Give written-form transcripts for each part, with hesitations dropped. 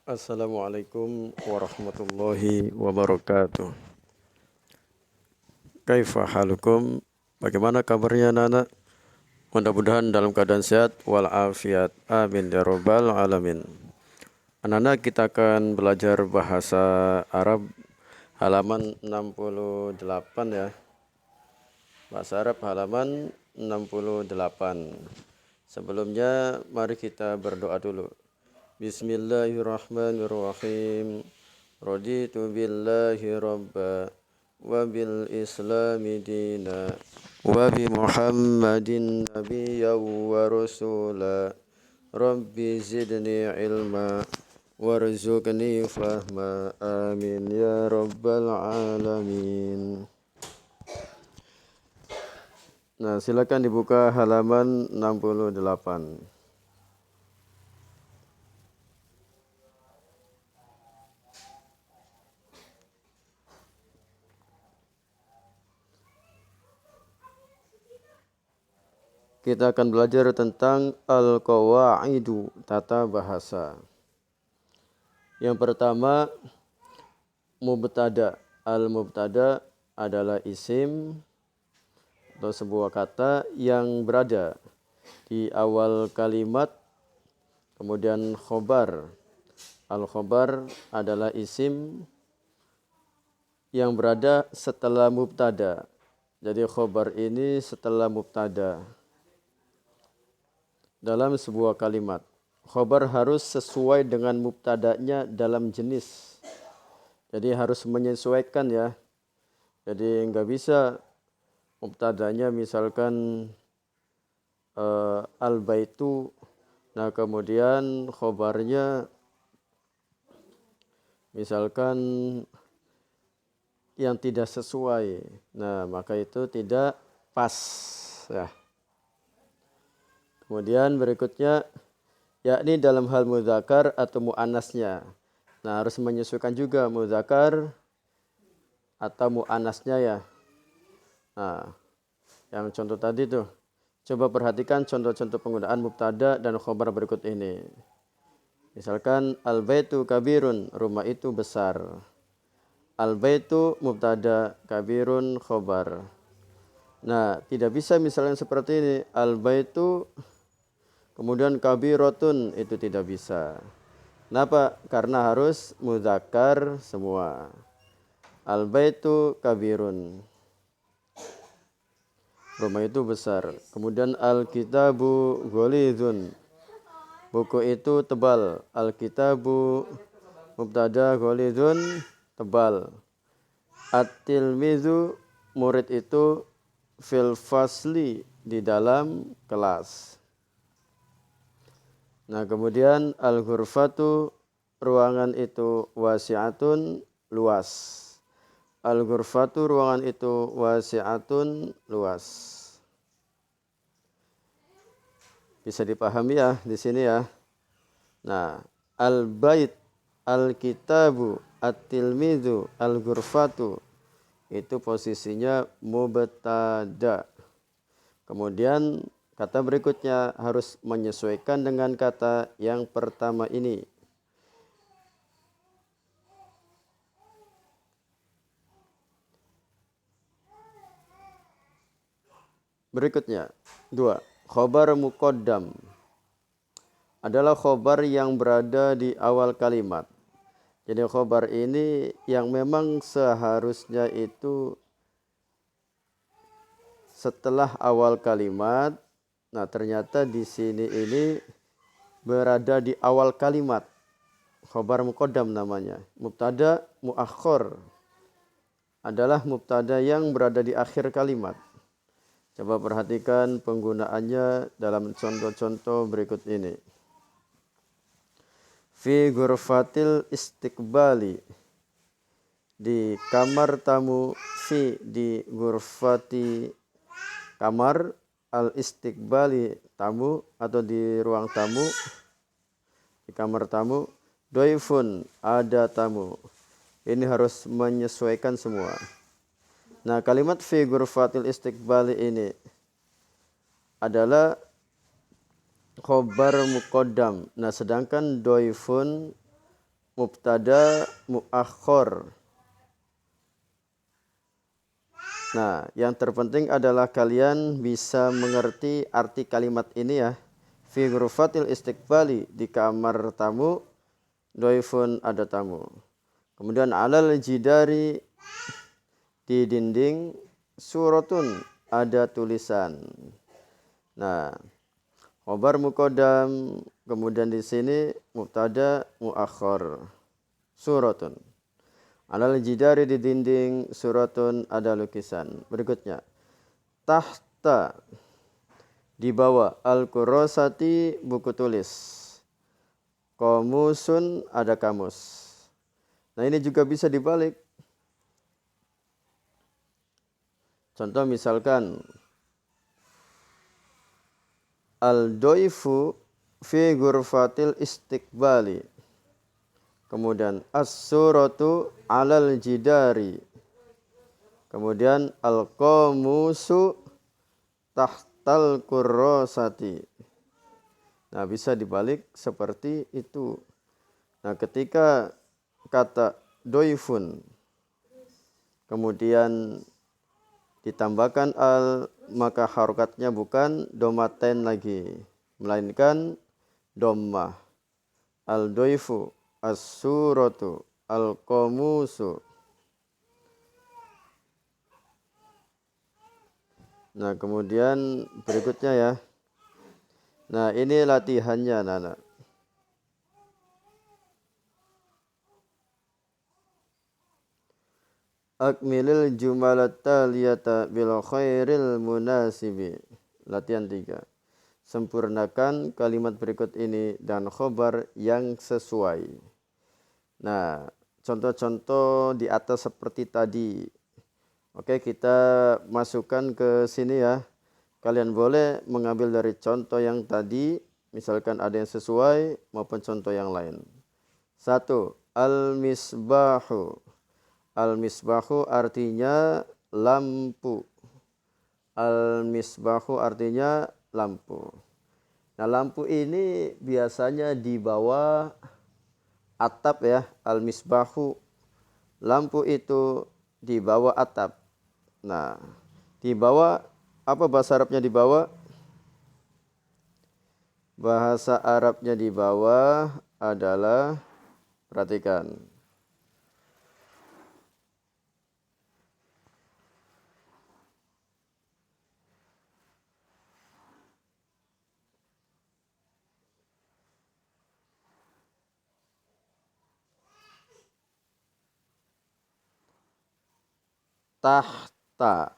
Assalamualaikum warahmatullahi wabarakatuh. Kaifa halukum? Bagaimana kabarnya anak-anak? Mudah-mudahan dalam keadaan sehat walafiat. Amin ya rabbal alamin. Anak-anak, kita akan belajar bahasa Arab halaman 68 ya. Bahasa Arab halaman 68. Sebelumnya mari kita berdoa dulu. Bismillahirrahmanirrahim. Raditu billahi rabba wa bil islami dina wa bi muhammadin nabiyya wa rasula. Rabbi zidni ilma warzuqni fahma. Amin ya rabbal alamin. Nah, silakan dibuka halaman 68. Kita akan belajar tentang al-qawaidu, tata bahasa. Yang pertama, mubtada. Al-mubtada adalah isim atau sebuah kata yang berada di awal kalimat, kemudian khobar. Al-khobar adalah isim yang berada setelah mubtada. Jadi khobar ini setelah mubtada dalam sebuah kalimat. Khobar harus sesuai dengan mubtadanya dalam jenis. Jadi harus menyesuaikan ya. Jadi nggak bisa mubtadanya misalkan al-baitu. Nah kemudian khobarnya misalkan yang tidak sesuai. Nah maka itu tidak pas ya. Kemudian berikutnya, yakni dalam hal mudzakkar atau muannasnya. Nah, harus menyesuaikan juga mudzakkar atau muannasnya ya. Nah, yang contoh tadi tuh. Coba perhatikan contoh-contoh penggunaan mubtada dan khobar berikut ini. Misalkan al-baitu kabirun, rumah itu besar. Al-baitu mubtada, kabirun khobar. Nah, tidak bisa misalnya seperti ini. Al-baitu kemudian kabirotun, itu tidak bisa. Kenapa? Karena harus mudzakkar semua. Al-baitu kabirun. Rumah itu besar. Kemudian al-kitabu ghalidun. Buku itu tebal. Al-kitabu mubtada, ghalidun tebal. At-tilmizu, murid itu fil fasli, di dalam kelas. Nah kemudian al-ghurfatu, ruangan itu wasi'atun, luas. Al-ghurfatu, ruangan itu wasi'atun, luas. Bisa dipahami ya di sini ya. Nah, al-bait, al-kitabu, at-tilmizu, al-ghurfatu, itu posisinya mubtada. Kemudian kata berikutnya harus menyesuaikan dengan kata yang pertama ini. Berikutnya, 2. Khobar muqaddam adalah khobar yang berada di awal kalimat. Jadi khobar ini yang memang seharusnya itu setelah awal kalimat. Nah, ternyata di sini ini berada di awal kalimat. Khobar muqaddam namanya. Mubtada muakhir adalah mubtada yang berada di akhir kalimat. Coba perhatikan penggunaannya dalam contoh-contoh berikut ini. Fi ghurfatil istiqbali, di kamar tamu. Fi, di ghurfati, kamar. Al istiqbali, tamu atau di ruang tamu, di kamar tamu. Doifun, ada tamu. Ini harus menyesuaikan semua. Nah, kalimat fi ghurfatil istiqbali ini adalah khobar muqaddam. Nah, sedangkan doifun mubtada muakhor. Nah, yang terpenting adalah kalian bisa mengerti arti kalimat ini ya. Fi ghurfatil istiqbali, di kamar tamu, doifun ada tamu. Kemudian alal jidari, di dinding, suratun ada tulisan. Nah, khobar muqaddam, kemudian di sini mubtada muakhar. Suratun. Alal jidari, di dinding, suratun ada lukisan. Berikutnya, tahta, di bawah, al-kurrasati buku tulis. Komusun ada kamus. Nah, ini juga bisa dibalik. Contoh misalkan al-doifu fi ghurfatil istiqbali. Kemudian as-suratu alal jidari. Kemudian al-qamusu tahtal kurrasati. Nah, bisa dibalik seperti itu. Nah, ketika kata doifun kemudian ditambahkan al, maka harokatnya bukan domaten lagi, melainkan dommah. Al-doifu, as-suratu, al-qamusu. Nah, kemudian berikutnya ya. Nah, ini latihannya, Nana. Akmilil jumalat taliyata bil khairil munasibi. Latihan 3. Sempurnakan kalimat berikut ini dan khobar yang sesuai. Nah, contoh-contoh di atas seperti tadi. Oke, kita masukkan ke sini ya. Kalian boleh mengambil dari contoh yang tadi, misalkan ada yang sesuai maupun contoh yang lain. 1. Al-misbahu. Al-misbahu artinya lampu. Al-misbahu artinya lampu. Nah, lampu ini biasanya di bawah atap ya. Al-misbahu, lampu itu di bawah atap. Nah, di bawah, apa bahasa Arabnya di bawah? Bahasa Arabnya di bawah adalah, perhatikan, tahta.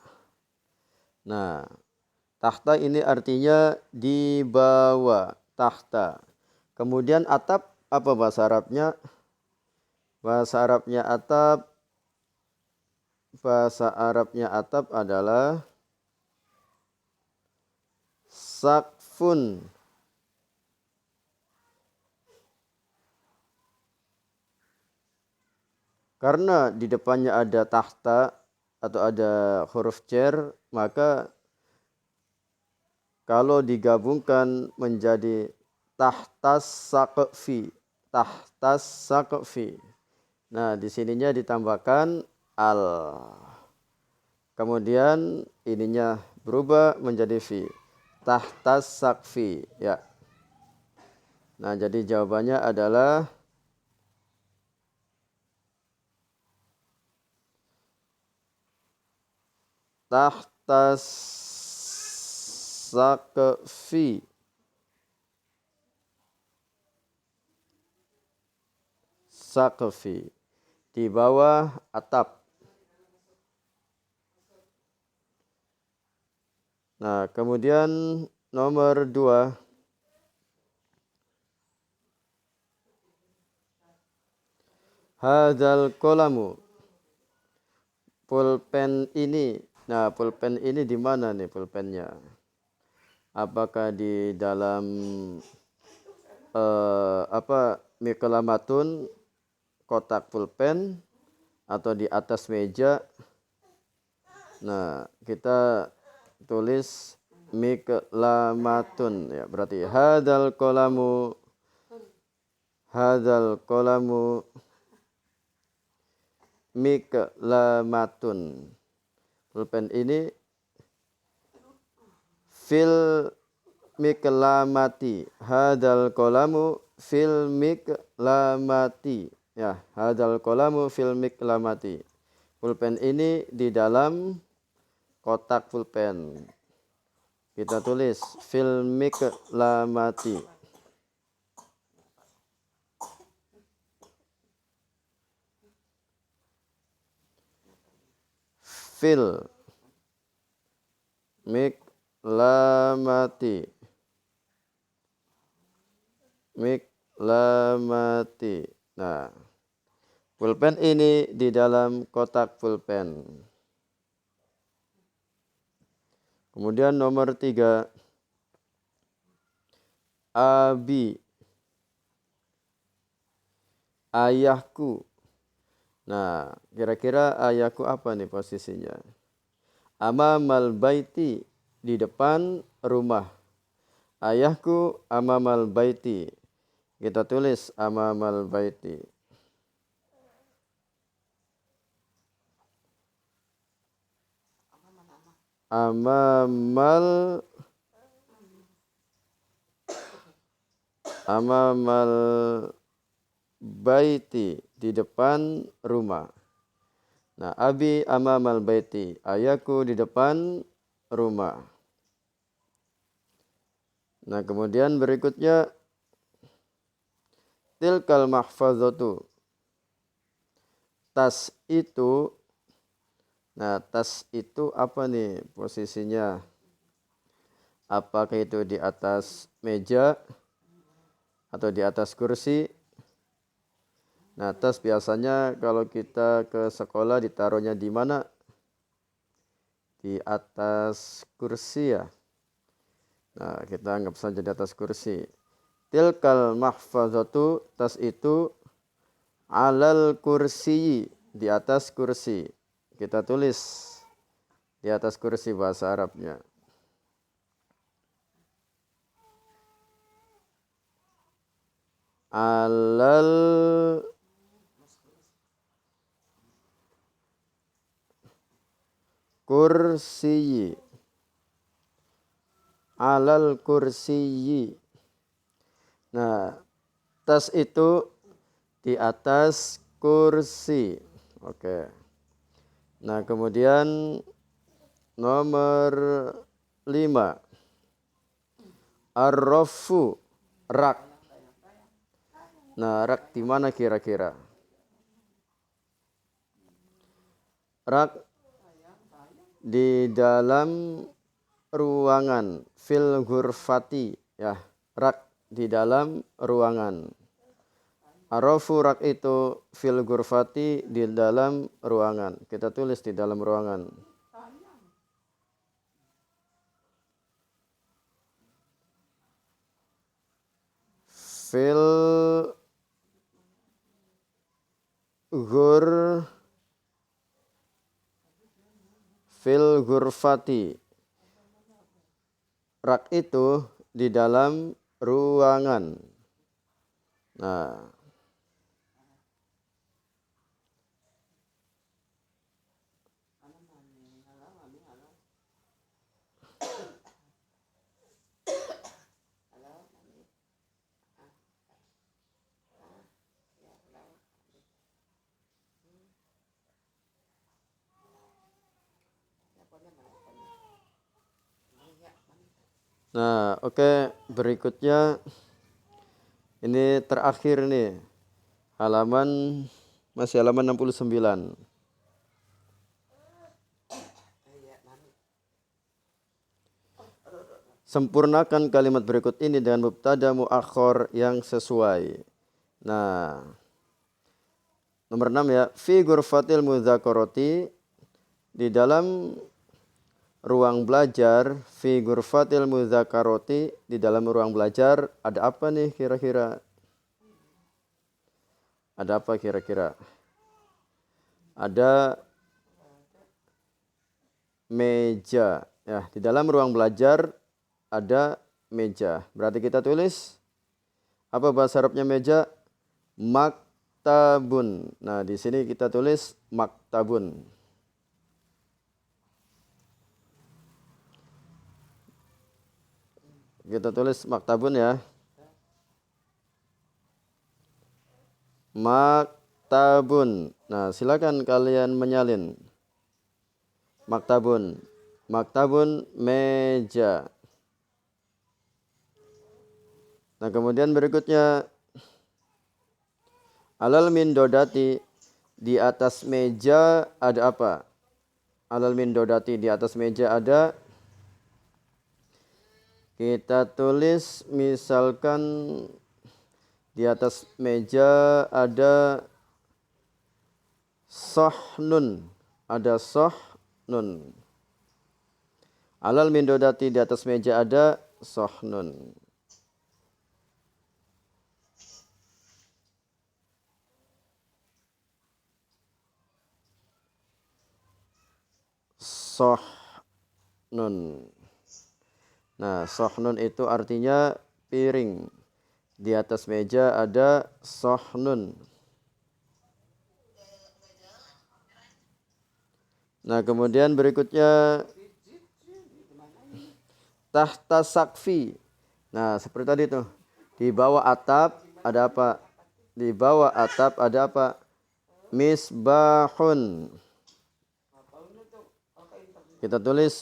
Nah, tahta ini artinya di bawah, tahta. Kemudian atap, apa bahasa Arabnya? Bahasa Arabnya atap, adalah sakfun. Karena di depannya ada tahta atau ada huruf jar, maka kalau digabungkan menjadi tahtas saqfi, tahtas saqfi. Nah, di sininya ditambahkan al. Kemudian ininya berubah menjadi fi. Tahtas saqfi, ya. Nah, jadi jawabannya adalah tahtas saqfi. Saqfi, di bawah atap. Nah, kemudian nomor 2. Hadzal qalamu. Pulpen ini. Nah, pulpen ini di mana nih pulpennya? Apakah di dalam miklamatun, kotak pulpen, atau di atas meja? Nah, kita tulis miklamatun ya. Berarti hadzal qalamu, Hadzal qalamu miklamatun. Pulpen ini fil miklamati. Hadzal qalamu fil miklamati. Ya, hadzal qalamu fil miklamati. Pulpen ini di dalam kotak pulpen. Kita tulis fil miklamati. Fil miklamati. Miklamati. Nah, pulpen ini di dalam kotak pulpen. Kemudian nomor 3. Abi. Ayahku. Nah, kira-kira ayahku apa nih posisinya? Amamal baiti, di depan rumah. Ayahku amamal baiti. Kita tulis amamal baiti. Amamal baiti, di depan rumah. Nah, abi amamal baiti, ayahku di depan rumah. Nah, kemudian berikutnya tilkal mahfazatu. Tas itu. Nah, tas itu apa nih posisinya? Apakah itu di atas meja atau di atas kursi? Nah, tas biasanya kalau kita ke sekolah ditaruhnya di mana? Di atas kursi ya. Nah, kita anggap saja di atas kursi. Tilkal mahfazatu, tas itu alal kursi, di atas kursi. Kita tulis di atas kursi bahasa Arabnya. Alal kursiyi. Alal kursiyi. Nah, tas itu di atas kursi. Oke. Nah, kemudian nomor 5. Ar-rafu, rak. Nah, rak di mana kira-kira? Rak di dalam ruangan, fil ghurfati, ya. Rak di dalam ruangan. Ar-rafu, rak itu fil ghurfati, di dalam ruangan. Kita tulis di dalam ruangan. Fil ghurfati. Rak itu di dalam ruangan. Nah, oke. Berikutnya ini terakhir nih. Masih halaman 69. Sempurnakan kalimat berikut ini dengan mubtada muakhar yang sesuai. Nah, nomor 6 ya. Fi ghurfatil mudzakarati, di dalam ruang belajar. Fi ghurfatil mudzakarati, di dalam ruang belajar ada apa nih kira-kira? Ada apa kira-kira? Ada meja. Ya, di dalam ruang belajar ada meja. Berarti kita tulis apa bahasa Arabnya meja? maktabun. Nah, di sini kita tulis maktabun. Kita tulis maktabun ya. Maktabun. Nah, silakan kalian menyalin. Maktabun. Maktabun meja. Nah, kemudian berikutnya alal min dodati, di atas meja ada apa? Alal min dodati, di atas meja ada, kita tulis misalkan di atas meja ada sohnun, ada sohnun. Alal min dodati, di atas meja ada sohnun. Sohnun. Nah, sohnun itu artinya piring. Di atas meja ada sohnun. Nah, kemudian berikutnya tahta sakfi. Nah, seperti tadi tuh. Di bawah atap ada apa? Di bawah atap ada apa? Misbahun. Kita tulis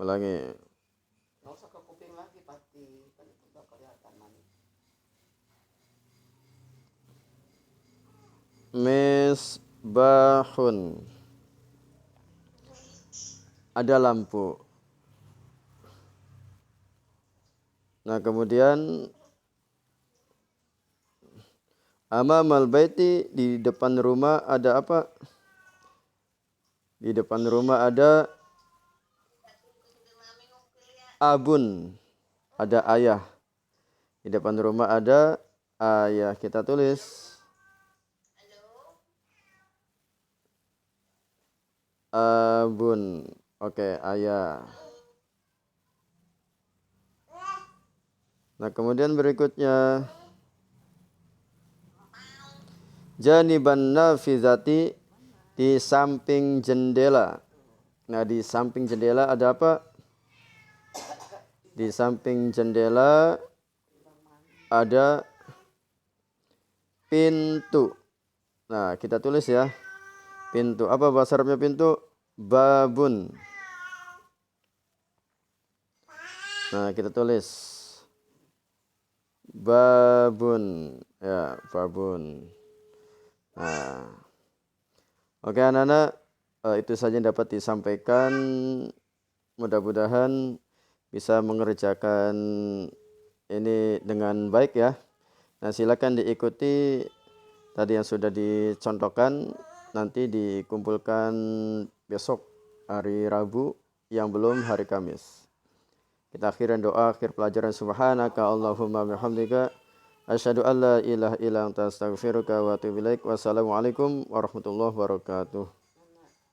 ulangi. Misbahun. Ada lampu. Nah, kemudian amamal baiti, di depan rumah ada apa? Di depan rumah ada abun. Ada ayah. Di depan rumah ada ayah. Kita tulis abun. Oke, ayah. Nah, kemudian berikutnya janiban nafizati, di samping jendela. Nah, di samping jendela ada apa? Di samping jendela ada pintu. Nah, kita tulis ya. Pintu. Apa bahasa Arabnya pintu? Babun. Nah, kita tulis babun. Ya, babun. Nah. Oke, anak-anak, itu saja yang dapat disampaikan. Mudah-mudahan bisa mengerjakan ini dengan baik ya. Nah, silakan diikuti tadi yang sudah dicontohkan, nanti dikumpulkan besok hari Rabu yang belum hari Kamis. Kita akhiran doa akhir pelajaran. Subhanaka Allahumma bihamdika asyhadu an la ilaha illa anta astaghfiruka wa atubu ilaik. Wassalamualaikum warahmatullahi wabarakatuh.